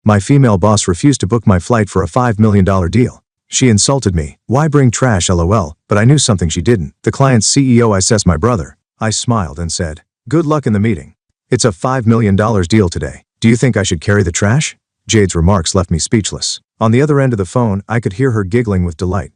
My female boss refused to book my flight for a $5 million deal. She insulted me. Why bring trash, lol, but I knew something she didn't. The client's CEO assessed my brother. I smiled and said, "Good luck in the meeting. It's a $5 million deal today. Do you think I should carry the trash?" Jade's remarks left me speechless. On the other end of the phone, I could hear her giggling with delight.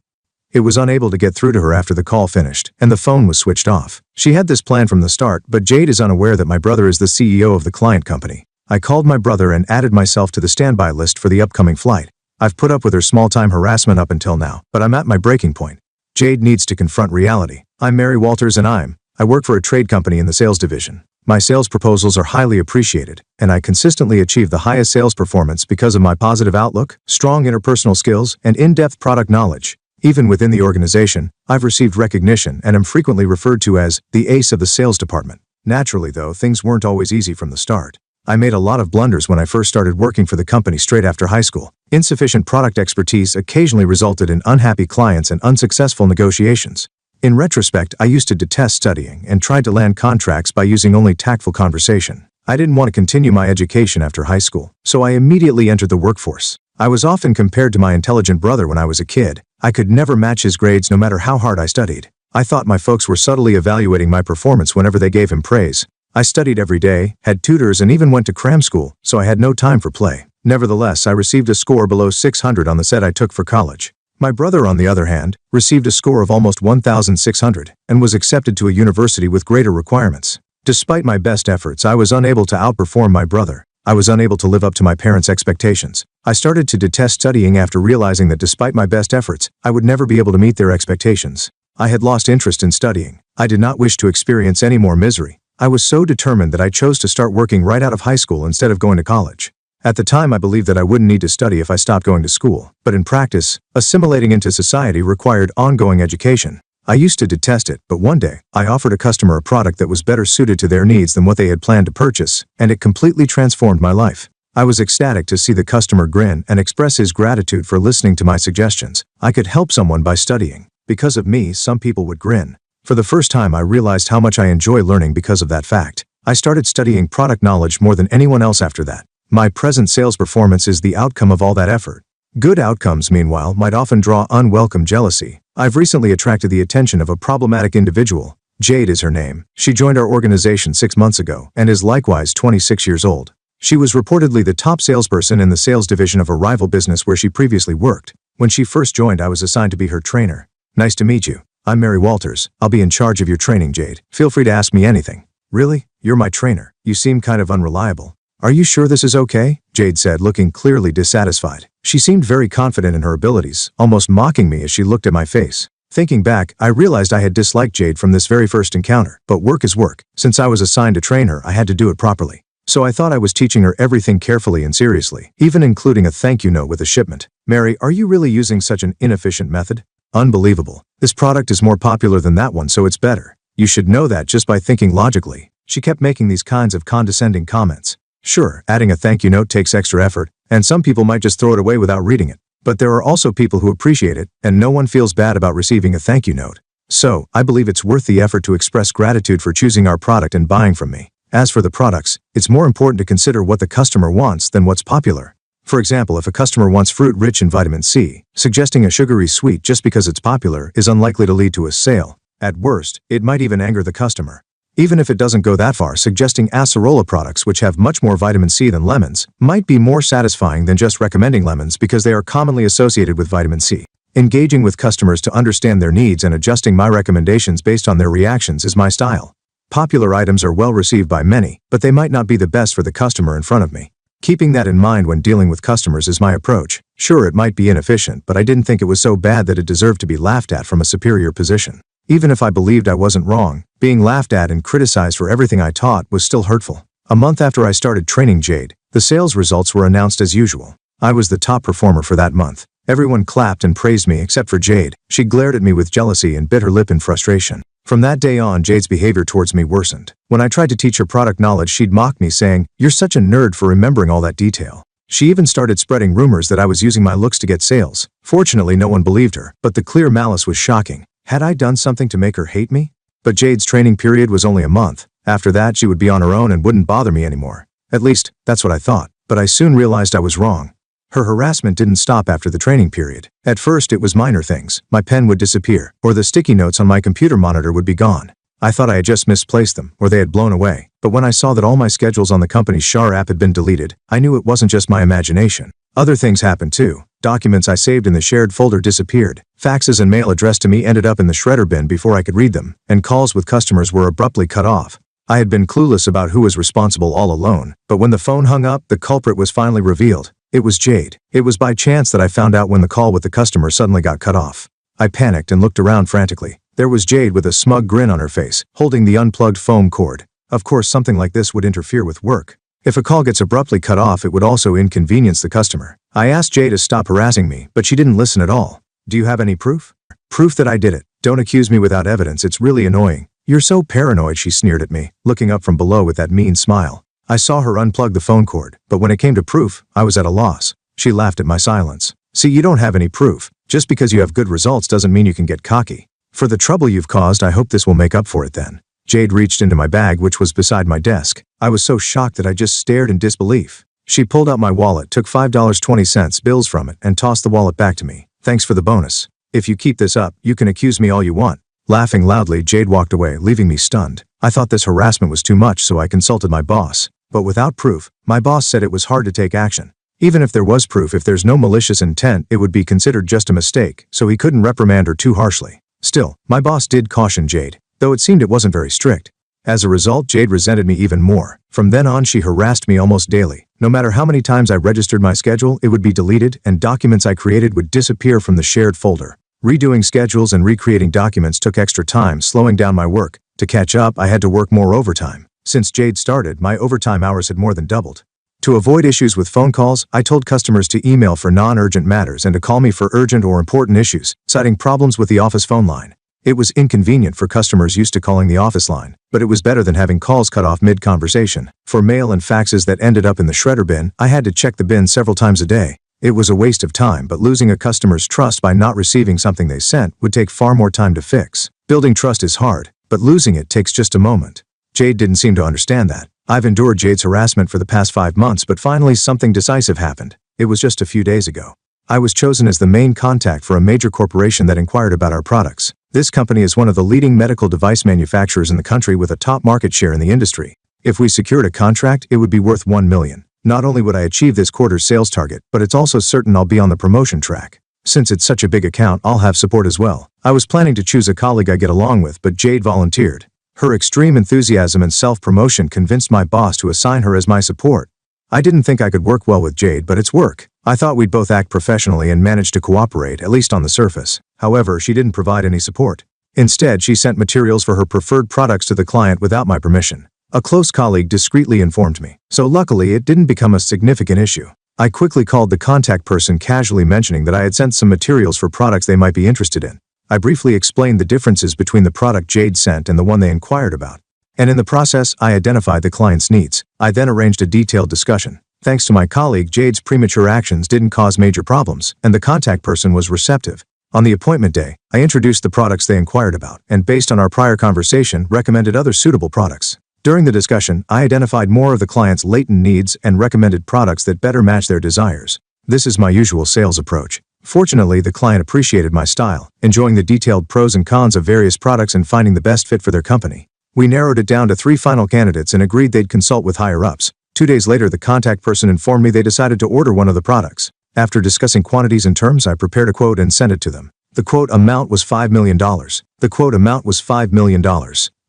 It was unable to get through to her after the call finished, and the phone was switched off. She had this plan from the start, but Jade is unaware that my brother is the CEO of the client company. I called my brother and added myself to the standby list for the upcoming flight. I've put up with her small-time harassment up until now, but I'm at my breaking point. Jade needs to confront reality. I'm Mary Walters and I work for a trade company in the sales division. My sales proposals are highly appreciated, and I consistently achieve the highest sales performance because of my positive outlook, strong interpersonal skills, and in-depth product knowledge. Even within the organization, I've received recognition and am frequently referred to as the ace of the sales department. Naturally, though, things weren't always easy from the start. I made a lot of blunders when I first started working for the company straight after high school. Insufficient product expertise occasionally resulted in unhappy clients and unsuccessful negotiations. In retrospect, I used to detest studying and tried to land contracts by using only tactful conversation. I didn't want to continue my education after high school, so I immediately entered the workforce. I was often compared to my intelligent brother when I was a kid. I could never match his grades no matter how hard I studied. I thought my folks were subtly evaluating my performance whenever they gave him praise. I studied every day, had tutors, and even went to cram school, so I had no time for play. Nevertheless, I received a score below 600 on the set I took for college. My brother, on the other hand, received a score of almost 1,600 and was accepted to a university with greater requirements. Despite my best efforts, I was unable to outperform my brother. I was unable to live up to my parents' expectations. I started to detest studying after realizing that despite my best efforts, I would never be able to meet their expectations. I had lost interest in studying. I did not wish to experience any more misery. I was so determined that I chose to start working right out of high school instead of going to college. At the time, I believed that I wouldn't need to study if I stopped going to school, but in practice, assimilating into society required ongoing education. I used to detest it, but one day, I offered a customer a product that was better suited to their needs than what they had planned to purchase, and it completely transformed my life. I was ecstatic to see the customer grin and express his gratitude for listening to my suggestions. I could help someone by studying. Because of me, some people would grin. For the first time, I realized how much I enjoy learning because of that fact. I started studying product knowledge more than anyone else after that. My present sales performance is the outcome of all that effort. Good outcomes, meanwhile, might often draw unwelcome jealousy. I've recently attracted the attention of a problematic individual. Jade is her name. She joined our organization 6 months ago and is likewise 26 years old. She was reportedly the top salesperson in the sales division of a rival business where she previously worked. When she first joined, I was assigned to be her trainer. "Nice to meet you. I'm Mary Walters. I'll be in charge of your training, Jade. Feel free to ask me anything." "Really? You're my trainer. You seem kind of unreliable." "Are you sure this is okay?" Jade said, looking clearly dissatisfied. She seemed very confident in her abilities, almost mocking me as she looked at my face. Thinking back, I realized I had disliked Jade from this very first encounter, but work is work. Since I was assigned to train her, I had to do it properly. So I thought I was teaching her everything carefully and seriously, even including a thank you note with a shipment. "Mary, are you really using such an inefficient method? Unbelievable. This product is more popular than that one, so it's better. You should know that just by thinking logically." She kept making these kinds of condescending comments. Sure, adding a thank you note takes extra effort, and some people might just throw it away without reading it. But there are also people who appreciate it, and no one feels bad about receiving a thank you note. So, I believe it's worth the effort to express gratitude for choosing our product and buying from me. As for the products, it's more important to consider what the customer wants than what's popular. For example, if a customer wants fruit rich in vitamin C, suggesting a sugary sweet just because it's popular is unlikely to lead to a sale. At worst, it might even anger the customer. Even if it doesn't go that far, suggesting acerola products which have much more vitamin C than lemons might be more satisfying than just recommending lemons because they are commonly associated with vitamin C. Engaging with customers to understand their needs and adjusting my recommendations based on their reactions is my style. Popular items are well received by many, but they might not be the best for the customer in front of me. Keeping that in mind when dealing with customers is my approach. Sure, it might be inefficient, but I didn't think it was so bad that it deserved to be laughed at from a superior position. Even if I believed I wasn't wrong, being laughed at and criticized for everything I taught was still hurtful. A month after I started training Jade, the sales results were announced as usual. I was the top performer for that month. Everyone clapped and praised me except for Jade. She glared at me with jealousy and bit her lip in frustration. From that day on, Jade's behavior towards me worsened. When I tried to teach her product knowledge, she'd mock me, saying, "You're such a nerd for remembering all that detail." She even started spreading rumors that I was using my looks to get sales. Fortunately, no one believed her, but the clear malice was shocking. Had I done something to make her hate me? But Jade's training period was only a month. After that, she would be on her own and wouldn't bother me anymore. At least, that's what I thought. but I soon realized I was wrong. Her harassment didn't stop after the training period. At first it was minor things. My pen would disappear, or the sticky notes on my computer monitor would be gone. I thought I had just misplaced them, or they had blown away. But when I saw that all my schedules on the company's Shar app had been deleted, I knew it wasn't just my imagination. Other things happened too. Documents I saved in the shared folder disappeared. Faxes and mail addressed to me ended up in the shredder bin before I could read them, and calls with customers were abruptly cut off. I had been clueless about who was responsible all alone, but when the phone hung up, the culprit was finally revealed. It was Jade. It was by chance that I found out when the call with the customer suddenly got cut off. I panicked and looked around frantically. There was Jade with a smug grin on her face, holding the unplugged foam cord. Of course, something like this would interfere with work. If a call gets abruptly cut off, it would also inconvenience the customer. I asked Jade to stop harassing me, but she didn't listen at all. Do you have any proof? Proof that I did it. Don't accuse me without evidence, it's really annoying. You're so paranoid, she sneered at me, looking up from below with that mean smile. I saw her unplug the phone cord, but when it came to proof, I was at a loss. She laughed at my silence. See, you don't have any proof. Just because you have good results doesn't mean you can get cocky. For the trouble you've caused, I hope this will make up for it then. Jade reached into my bag, which was beside my desk. I was so shocked that I just stared in disbelief. She pulled out my wallet, took $5.20 bills from it, and tossed the wallet back to me. Thanks for the bonus. If you keep this up, you can accuse me all you want. Laughing loudly, Jade walked away, leaving me stunned. I thought this harassment was too much, so I consulted my boss. But without proof, my boss said it was hard to take action. Even if there was proof, if there's no malicious intent, it would be considered just a mistake, so he couldn't reprimand her too harshly. Still, my boss did caution Jade, though it seemed it wasn't very strict. As a result, Jade resented me even more. From then on, she harassed me almost daily. No matter how many times I registered my schedule, it would be deleted, and documents I created would disappear from the shared folder. Redoing schedules and recreating documents took extra time, slowing down my work. To catch up, I had to work more overtime. Since Jade started, my overtime hours had more than doubled. To avoid issues with phone calls, I told customers to email for non-urgent matters and to call me for urgent or important issues, citing problems with the office phone line. It was inconvenient for customers used to calling the office line, but it was better than having calls cut off mid-conversation. For mail and faxes that ended up in the shredder bin, I had to check the bin several times a day. It was a waste of time, but losing a customer's trust by not receiving something they sent would take far more time to fix. Building trust is hard, but losing it takes just a moment. Jade didn't seem to understand that. I've endured Jade's harassment for the past 5 months, but finally something decisive happened. It was just a few days ago. I was chosen as the main contact for a major corporation that inquired about our products. This company is one of the leading medical device manufacturers in the country with a top market share in the industry. If we secured a contract, it would be worth $1 million. Not only would I achieve this quarter's sales target, but it's also certain I'll be on the promotion track. Since it's such a big account, I'll have support as well. I was planning to choose a colleague I get along with, but Jade volunteered. Her extreme enthusiasm and self-promotion convinced my boss to assign her as my support. I didn't think I could work well with Jade, but it's work. I thought we'd both act professionally and manage to cooperate, at least on the surface. However, she didn't provide any support. Instead, she sent materials for her preferred products to the client without my permission. A close colleague discreetly informed me, so luckily it didn't become a significant issue. I quickly called the contact person, casually mentioning that I had sent some materials for products they might be interested in. I briefly explained the differences between the product Jade sent and the one they inquired about. And in the process, I identified the client's needs. I then arranged a detailed discussion. Thanks to my colleague, Jade's premature actions didn't cause major problems, and the contact person was receptive. On the appointment day, I introduced the products they inquired about, and based on our prior conversation, recommended other suitable products. During the discussion, I identified more of the client's latent needs and recommended products that better match their desires. This is my usual sales approach. Fortunately, the client appreciated my style, enjoying the detailed pros and cons of various products and finding the best fit for their company. We narrowed it down to 3 final candidates and agreed they'd consult with higher-ups. 2 days later, the contact person informed me they decided to order one of the products. After discussing quantities and terms, I prepared a quote and sent it to them. The quote amount was $5 million. The quote amount was $5 million.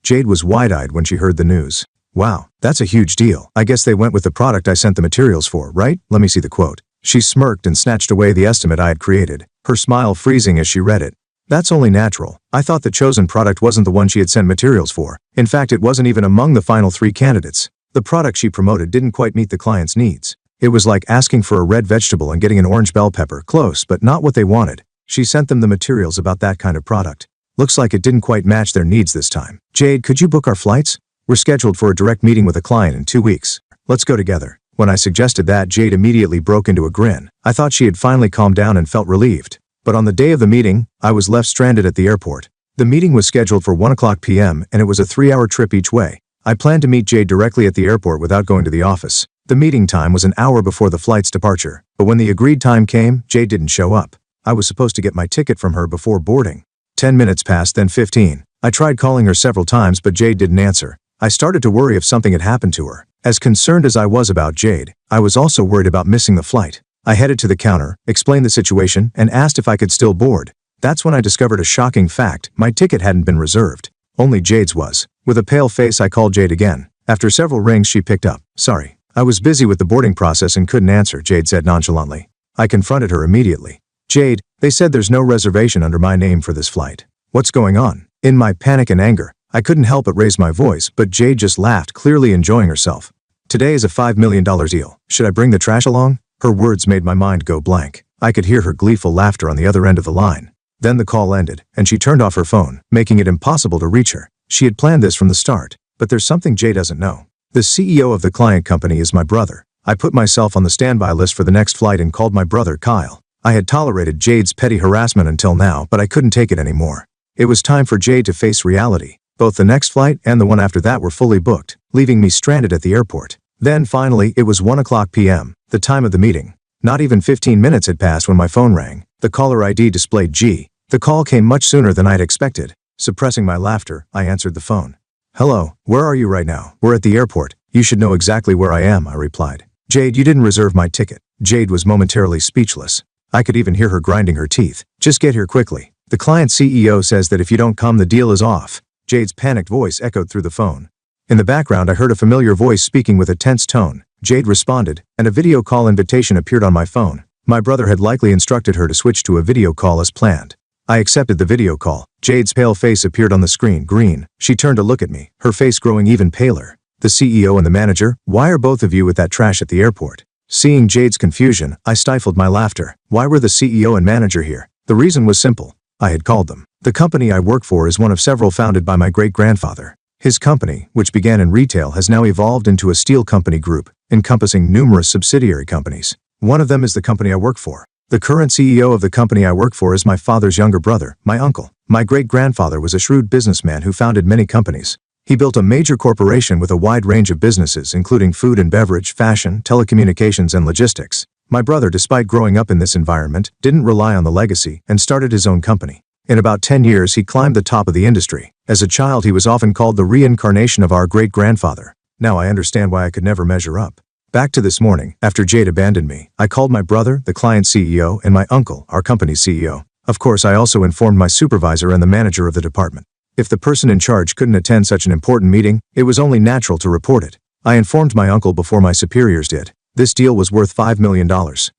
Jade was wide-eyed when she heard the news. Wow, that's a huge deal. I guess they went with the product I sent the materials for, right? Let me see the quote. She smirked and snatched away the estimate I had created, her smile freezing as she read it. That's only natural. I thought the chosen product wasn't the one she had sent materials for. In fact, it wasn't even among the final 3 candidates. The product she promoted didn't quite meet the client's needs. It was like asking for a red vegetable and getting an orange bell pepper. Close, but not what they wanted. She sent them the materials about that kind of product. Looks like it didn't quite match their needs this time. Jade, could you book our flights? We're scheduled for a direct meeting with a client in 2 weeks. Let's go together. When I suggested that, Jade immediately broke into a grin. I thought she had finally calmed down and felt relieved. But on the day of the meeting, I was left stranded at the airport. The meeting was scheduled for 1:00 p.m. and it was a 3-hour trip each way. I planned to meet Jade directly at the airport without going to the office. The meeting time was an hour before the flight's departure, but when the agreed time came, Jade didn't show up. I was supposed to get my ticket from her before boarding. 10 minutes passed, then 15. I tried calling her several times, but Jade didn't answer. I started to worry if something had happened to her. As concerned as I was about Jade, I was also worried about missing the flight. I headed to the counter, explained the situation, and asked if I could still board. That's when I discovered a shocking fact: my ticket hadn't been reserved. Only Jade's was. With a pale face, I called Jade again. After several rings, she picked up. "Sorry, I was busy with the boarding process and couldn't answer," Jade said nonchalantly. I confronted her immediately. "Jade, they said there's no reservation under my name for this flight. What's going on?" In my panic and anger, I couldn't help but raise my voice, but Jade just laughed, clearly enjoying herself. "Today is a $5 million deal. Should I bring the trash along?" Her words made my mind go blank. I could hear her gleeful laughter on the other end of the line. Then the call ended, and she turned off her phone, making it impossible to reach her. She had planned this from the start, but there's something Jade doesn't know. The CEO of the client company is my brother. I put myself on the standby list for the next flight and called my brother Kyle. I had tolerated Jade's petty harassment until now, but I couldn't take it anymore. It was time for Jade to face reality. Both the next flight and the one after that were fully booked, leaving me stranded at the airport. Then finally, it was 1:00 p.m., the time of the meeting. Not even 15 minutes had passed when my phone rang. The caller ID displayed G. The call came much sooner than I'd expected. Suppressing my laughter, I answered the phone. "Hello, where are you right now?" "We're at the airport. You should know exactly where I am," I replied. "Jade, you didn't reserve my ticket." Jade was momentarily speechless. I could even hear her grinding her teeth. "Just get here quickly. The client CEO says that if you don't come, the deal is off." Jade's panicked voice echoed through the phone. In the background, I heard a familiar voice speaking with a tense tone. Jade responded, and a video call invitation appeared on my phone. My brother had likely instructed her to switch to a video call as planned. I accepted the video call. Jade's pale face appeared on the screen, green. She turned to look at me, her face growing even paler. "The CEO and the manager? Why are both of you with that trash at the airport?" Seeing Jade's confusion, I stifled my laughter. Why were the CEO and manager here? The reason was simple. I had called them. The company I work for is one of several founded by my great-grandfather. His company, which began in retail, has now evolved into a steel company group, encompassing numerous subsidiary companies. One of them is the company I work for. The current CEO of the company I work for is my father's younger brother, my uncle. My great-grandfather was a shrewd businessman who founded many companies. He built a major corporation with a wide range of businesses, including food and beverage, fashion, telecommunications, and logistics. My brother, despite growing up in this environment, didn't rely on the legacy and started his own company. In about 10 years, he climbed the top of the industry. As a child, he was often called the reincarnation of our great-grandfather. Now I understand why I could never measure up. Back to this morning, after Jade abandoned me, I called my brother, the client CEO, and my uncle, our company's CEO. Of course, I also informed my supervisor and the manager of the department. If the person in charge couldn't attend such an important meeting, it was only natural to report it. I informed my uncle before my superiors did. This deal was worth $5 million,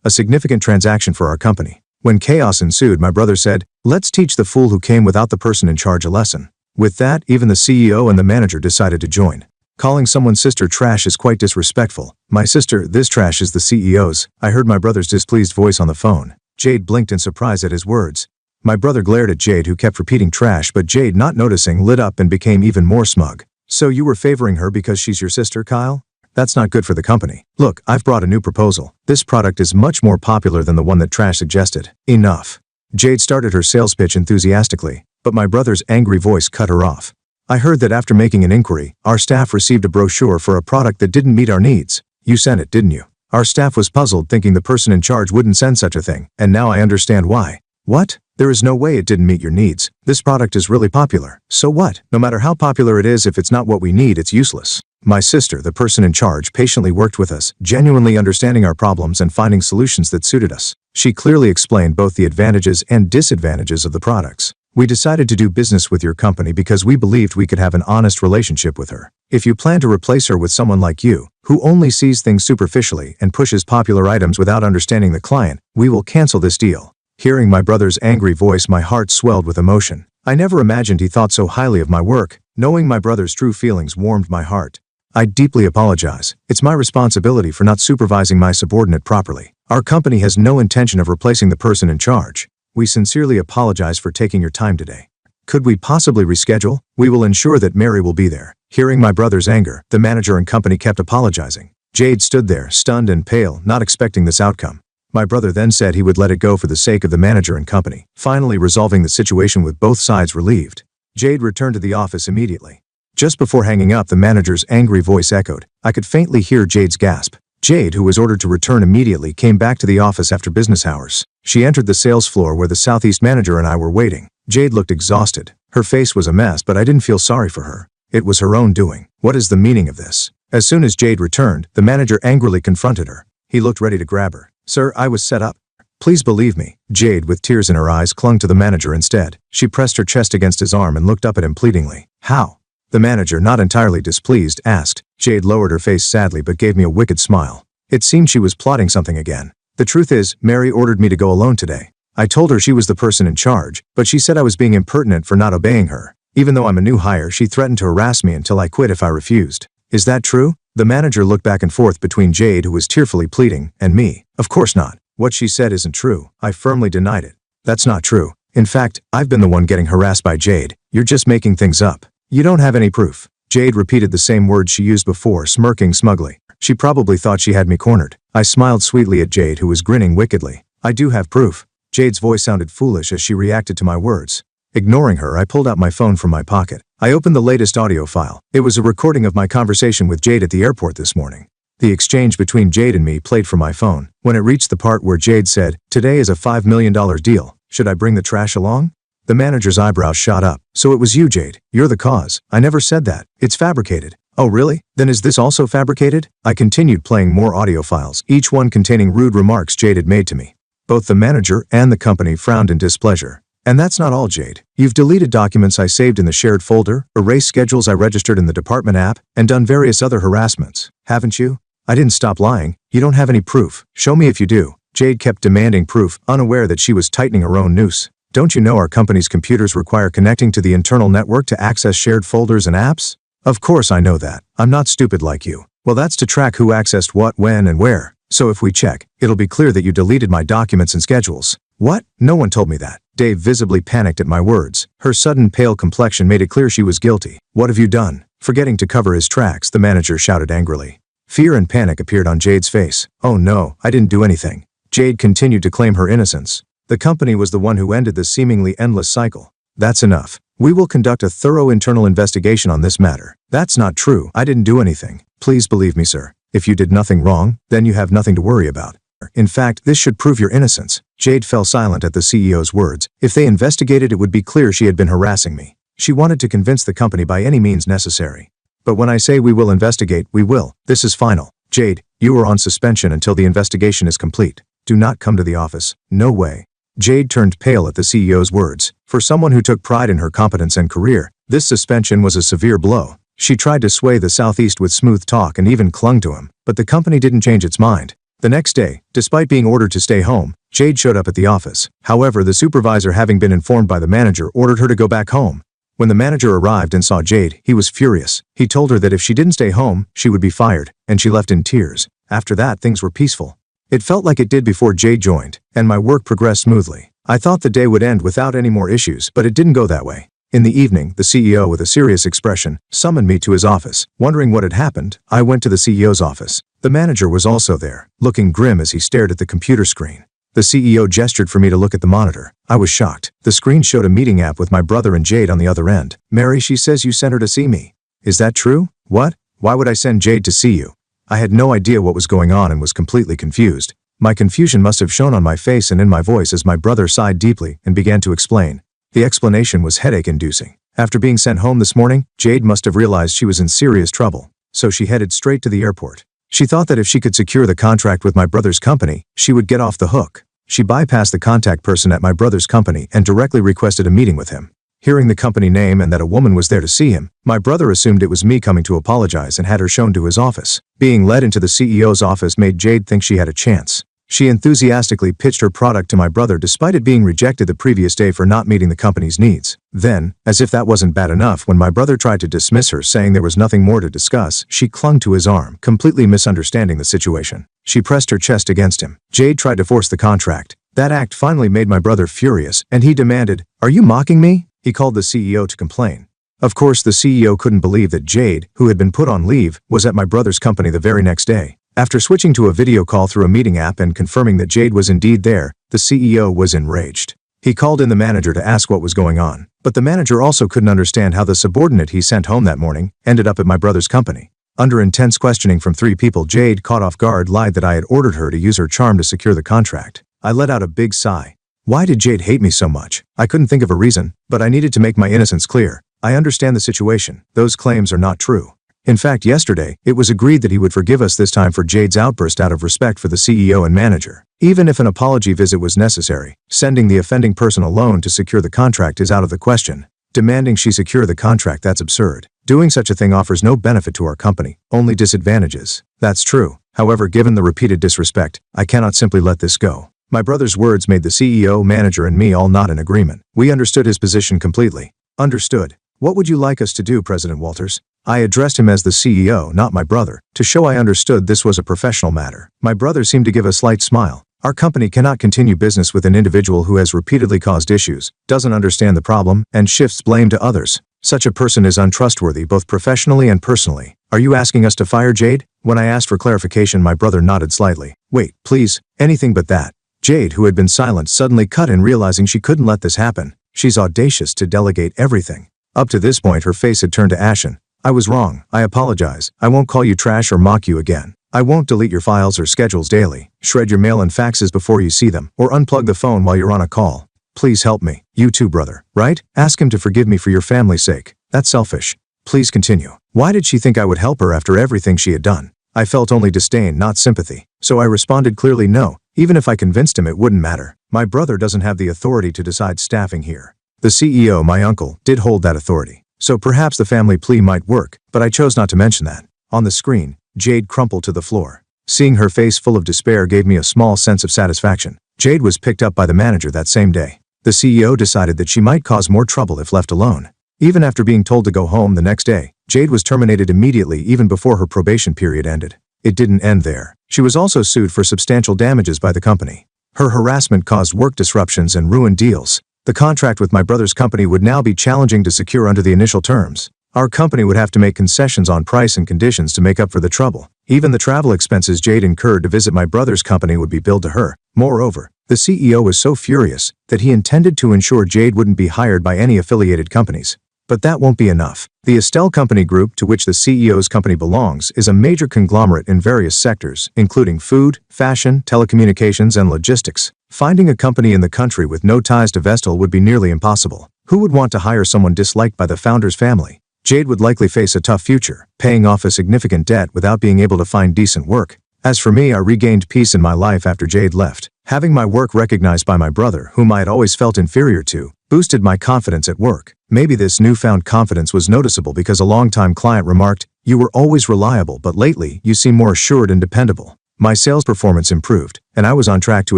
a significant transaction for our company. When chaos ensued, my brother said, "Let's teach the fool who came without the person in charge a lesson." With that, even the CEO and the manager decided to join. Calling someone's sister trash is quite disrespectful. "My sister, this trash is the CEO's." I heard my brother's displeased voice on the phone. Jade blinked in surprise at his words. My brother glared at Jade, who kept repeating trash, but Jade, not noticing, lit up and became even more smug. "So you were favoring her because she's your sister, Kyle? That's not good for the company. Look, I've brought a new proposal. This product is much more popular than the one that trash suggested." "Enough." Jade started her sales pitch enthusiastically, but my brother's angry voice cut her off. "I heard that after making an inquiry, our staff received a brochure for a product that didn't meet our needs. You sent it, didn't you?" Our staff was puzzled, thinking the person in charge wouldn't send such a thing, and now I understand why. "What? There is no way it didn't meet your needs. This product is really popular. So what? No matter how popular it is, if it's not what we need, it's useless." My sister, the person in charge, patiently worked with us, genuinely understanding our problems and finding solutions that suited us. She clearly explained both the advantages and disadvantages of the products. "We decided to do business with your company because we believed we could have an honest relationship with her. If you plan to replace her with someone like you, who only sees things superficially and pushes popular items without understanding the client, we will cancel this deal." Hearing my brother's angry voice, my heart swelled with emotion. I never imagined he thought so highly of my work. Knowing my brother's true feelings warmed my heart. "I deeply apologize. It's my responsibility for not supervising my subordinate properly. Our company has no intention of replacing the person in charge. We sincerely apologize for taking your time today. Could we possibly reschedule? We will ensure that Mary will be there." Hearing my brother's anger, the manager and company kept apologizing. Jade stood there, stunned and pale, not expecting this outcome. My brother then said he would let it go for the sake of the manager and company, finally resolving the situation with both sides relieved. Jade returned to the office immediately. Just before hanging up, the manager's angry voice echoed. I could faintly hear Jade's gasp. Jade, who was ordered to return immediately, came back to the office after business hours. She entered the sales floor where the Southeast manager and I were waiting. Jade looked exhausted. Her face was a mess, but I didn't feel sorry for her. It was her own doing. What is the meaning of this? As soon as Jade returned, the manager angrily confronted her. He looked ready to grab her. Sir, I was set up. Please believe me. Jade, with tears in her eyes, clung to the manager instead. She pressed her chest against his arm and looked up at him pleadingly. How? The manager, not entirely displeased, asked. Jade lowered her face sadly but gave me a wicked smile. It seemed she was plotting something again. The truth is, Mary ordered me to go alone today. I told her she was the person in charge, but she said I was being impertinent for not obeying her. Even though I'm a new hire, she threatened to harass me until I quit if I refused. Is that true? The manager looked back and forth between Jade, who was tearfully pleading, and me. Of course not. What she said isn't true. I firmly denied it. That's not true. In fact, I've been the one getting harassed by Jade. You're just making things up. You don't have any proof. Jade repeated the same words she used before, smirking smugly. She probably thought she had me cornered. I smiled sweetly at Jade, who was grinning wickedly. I do have proof. Jade's voice sounded foolish as she reacted to my words. Ignoring her, I pulled out my phone from my pocket. I opened the latest audio file. It was a recording of my conversation with Jade at the airport this morning. The exchange between Jade and me played from my phone. When it reached the part where Jade said, "Today is a $5 million deal. Should I bring the trash along?" The manager's eyebrows shot up. So it was you, Jade. You're the cause. I never said that. It's fabricated. Oh really? Then is this also fabricated? I continued playing more audio files, each one containing rude remarks Jade had made to me. Both the manager and the company frowned in displeasure. And that's not all, Jade. You've deleted documents I saved in the shared folder, erased schedules I registered in the department app, and done various other harassments, haven't you? I didn't stop lying. You don't have any proof. Show me if you do. Jade kept demanding proof, unaware that she was tightening her own noose. Don't you know our company's computers require connecting to the internal network to access shared folders and apps? Of course I know that. I'm not stupid like you. Well, that's to track who accessed what, when, and where. So if we check, it'll be clear that you deleted my documents and schedules. What? No one told me that. Dave visibly panicked at my words. Her sudden pale complexion made it clear she was guilty. What have you done? Forgetting to cover his tracks, the manager shouted angrily. Fear and panic appeared on Jade's face. Oh no, I didn't do anything. Jade continued to claim her innocence. The company was the one who ended the seemingly endless cycle. That's enough. We will conduct a thorough internal investigation on this matter. That's not true. I didn't do anything. Please believe me, sir. If you did nothing wrong, then you have nothing to worry about. In fact, this should prove your innocence. Jade fell silent at the CEO's words. If they investigated, it would be clear she had been harassing me. She wanted to convince the company by any means necessary. But when I say we will investigate, we will. This is final. Jade, you are on suspension until the investigation is complete. Do not come to the office. No way. Jade turned pale at the CEO's words. For someone who took pride in her competence and career, this suspension was a severe blow. She tried to sway the Southeast with smooth talk and even clung to him, but the company didn't change its mind. The next day, despite being ordered to stay home, Jade showed up at the office. However, the supervisor, having been informed by the manager, ordered her to go back home. When the manager arrived and saw Jade, he was furious. He told her that if she didn't stay home, she would be fired, and she left in tears. After that, things were peaceful. It felt like it did before Jade joined, and my work progressed smoothly. I thought the day would end without any more issues, but it didn't go that way. In the evening, the CEO, with a serious expression, summoned me to his office. Wondering what had happened, I went to the CEO's office. The manager was also there, looking grim as he stared at the computer screen. The CEO gestured for me to look at the monitor. I was shocked. The screen showed a meeting app with my brother and Jade on the other end. Mary, she says you sent her to see me. Is that true? What? Why would I send Jade to see you? I had no idea what was going on and was completely confused. My confusion must have shown on my face and in my voice as my brother sighed deeply and began to explain. The explanation was headache-inducing. After being sent home this morning, Jade must have realized she was in serious trouble, so she headed straight to the airport. She thought that if she could secure the contract with my brother's company, she would get off the hook. She bypassed the contact person at my brother's company and directly requested a meeting with him. Hearing the company name and that a woman was there to see him, my brother assumed it was me coming to apologize and had her shown to his office. Being led into the CEO's office made Jade think she had a chance. She enthusiastically pitched her product to my brother despite it being rejected the previous day for not meeting the company's needs. Then, as if that wasn't bad enough, when my brother tried to dismiss her saying there was nothing more to discuss, she clung to his arm, completely misunderstanding the situation. She pressed her chest against him. Jade tried to force the contract. That act finally made my brother furious, and he demanded, "Are you mocking me?" He called the CEO to complain. Of course, the CEO couldn't believe that Jade, who had been put on leave, was at my brother's company the very next day. After switching to a video call through a meeting app and confirming that Jade was indeed there, the CEO was enraged. He called in the manager to ask what was going on, but the manager also couldn't understand how the subordinate he sent home that morning ended up at my brother's company. Under intense questioning from 3 people, Jade, caught off guard, lied that I had ordered her to use her charm to secure the contract. I let out a big sigh. Why did Jade hate me so much? I couldn't think of a reason, but I needed to make my innocence clear. I understand the situation. Those claims are not true. In fact, yesterday, it was agreed that he would forgive us this time for Jade's outburst out of respect for the CEO and manager. Even if an apology visit was necessary, sending the offending person alone to secure the contract is out of the question. Demanding she secure the contract, that's absurd. Doing such a thing offers no benefit to our company, only disadvantages. That's true. However, given the repeated disrespect, I cannot simply let this go. My brother's words made the CEO, manager, and me all nod in agreement. We understood his position completely. Understood. What would you like us to do, President Walters? I addressed him as the CEO, not my brother, to show I understood this was a professional matter. My brother seemed to give a slight smile. Our company cannot continue business with an individual who has repeatedly caused issues, doesn't understand the problem, and shifts blame to others. Such a person is untrustworthy both professionally and personally. Are you asking us to fire Jade? When I asked for clarification, my brother nodded slightly. Wait, please, anything but that. Jade, who had been silent, suddenly cut in, realizing she couldn't let this happen. She's audacious to delegate everything. Up to this point, her face had turned to ashen. I was wrong. I apologize. I won't call you trash or mock you again. I won't delete your files or schedules daily, shred your mail and faxes before you see them, or unplug the phone while you're on a call. Please help me. You too, brother, right? Ask him to forgive me for your family's sake. That's selfish. Please continue. Why did she think I would help her after everything she had done? I felt only disdain, not sympathy. So I responded clearly, no. Even if I convinced him, it wouldn't matter. My brother doesn't have the authority to decide staffing here. The CEO, my uncle, did hold that authority. So perhaps the family plea might work, but I chose not to mention that. On the screen, Jade crumpled to the floor. Seeing her face full of despair gave me a small sense of satisfaction. Jade was picked up by the manager that same day. The CEO decided that she might cause more trouble if left alone. Even after being told to go home the next day, Jade was terminated immediately, even before her probation period ended. It didn't end there. She was also sued for substantial damages by the company. Her harassment caused work disruptions and ruined deals. The contract with my brother's company would now be challenging to secure under the initial terms. Our company would have to make concessions on price and conditions to make up for the trouble. Even the travel expenses Jade incurred to visit my brother's company would be billed to her. Moreover, the CEO was so furious that he intended to ensure Jade wouldn't be hired by any affiliated companies. But that won't be enough. The Estelle Company Group, to which the CEO's company belongs, is a major conglomerate in various sectors, including food, fashion, telecommunications, and logistics. Finding a company in the country with no ties to Vestal would be nearly impossible. Who would want to hire someone disliked by the founder's family? Jade would likely face a tough future, paying off a significant debt without being able to find decent work. As for me, I regained peace in my life after Jade left. Having my work recognized by my brother, whom I had always felt inferior to, boosted my confidence at work. Maybe this newfound confidence was noticeable because a longtime client remarked, "You were always reliable, but lately, you seem more assured and dependable." My sales performance improved, and I was on track to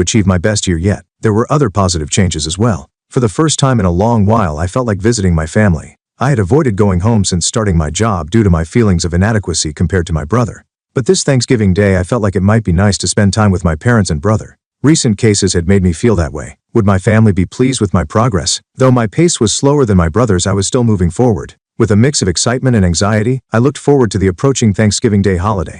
achieve my best year yet. There were other positive changes as well. For the first time in a long while, I felt like visiting my family. I had avoided going home since starting my job due to my feelings of inadequacy compared to my brother. But this Thanksgiving Day, I felt like it might be nice to spend time with my parents and brother. Recent cases had made me feel that way. Would my family be pleased with my progress? Though my pace was slower than my brother's, I was still moving forward. With a mix of excitement and anxiety, I looked forward to the approaching Thanksgiving Day holiday.